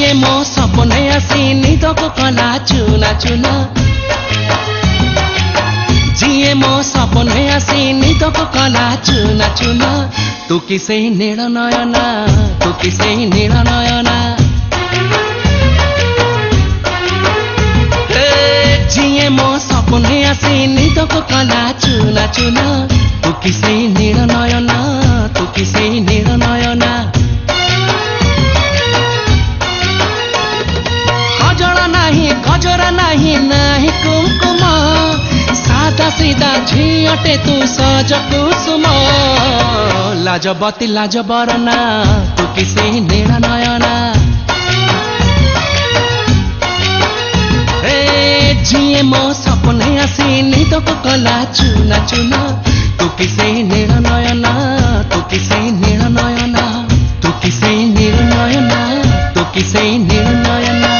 जिए मो सपने आसी निदको कला चुना चुना जिए मो सपने आसी निदको कला चुना चुना तू किसे नील नयना तू किसे नील नयना जिए मो सपने आसी निदको कला चुना चुना तू किसे नील नयना तू किसे नील नयना गजरा नहीं नहीं कुमकुम सादा सीधा झियटे तू सज कुसुम लाजबती लाजबरना तू किसे नील नयना जिए मो सपने आसी निदको कला चुना चुना तू किसे नील नयना तू किसे नील नयना तू किसे नील नयना तू किसे नील नयना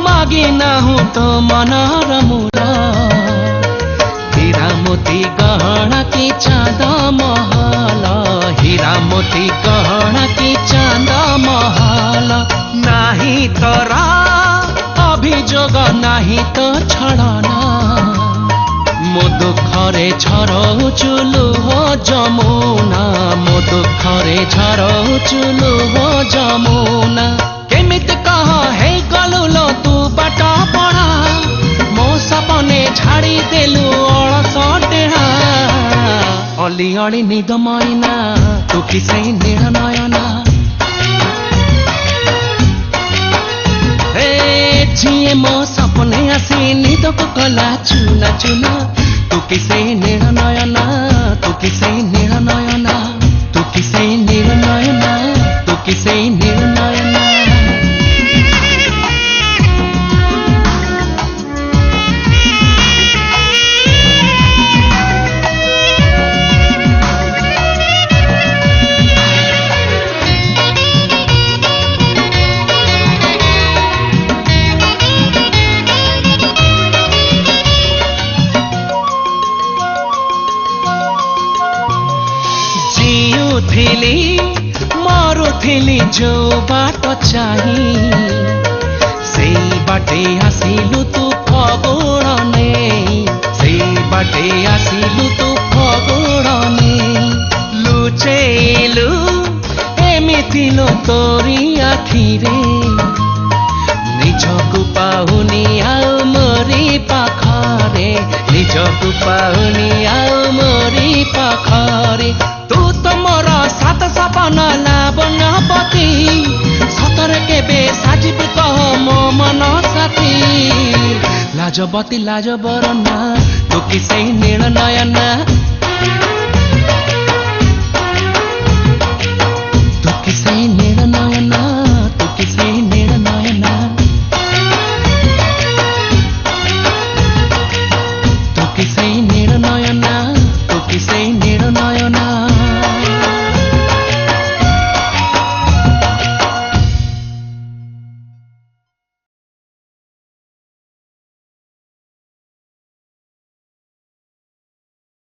मागी ना हूँ तो मनर मूल हीरा मोती गहना की चांद महल हीरा मोती गहना की चांद महल नहीं तोरा अभियोग नहीं तो छड़ना मो दुखरे झरौचु लुह जमुना मो दुखरे झरौचु हो जमुना केमित कह हे गलु लो तू बाट पड़ा मो सपने झाड़ी देलु अलस टेढ़ा अली अली निद मैना तू किसे नील नयना जिए मो सपने आसी निदको कला चुना चुना तू किसे नील नयना तू किसे नील नयना तू किसे नील नयना तू किसे नील नयना मरुथिली जो बाट चाही से बाटे आसिलु तू फगुड़ने से बाटे आसिलु तू फगुड़ने लुचेलु एमिति लो तोरी आखिरे निजकु पाहुनी आउ मोरी पाखरे निजकु पाहुनी आउ मोरी पाखरे तू तो मोर सात सपन लावण्यपति सतरे केबे साजिब कह मो मन साथी लाजबती लाजबरना तू किसे नील नयना।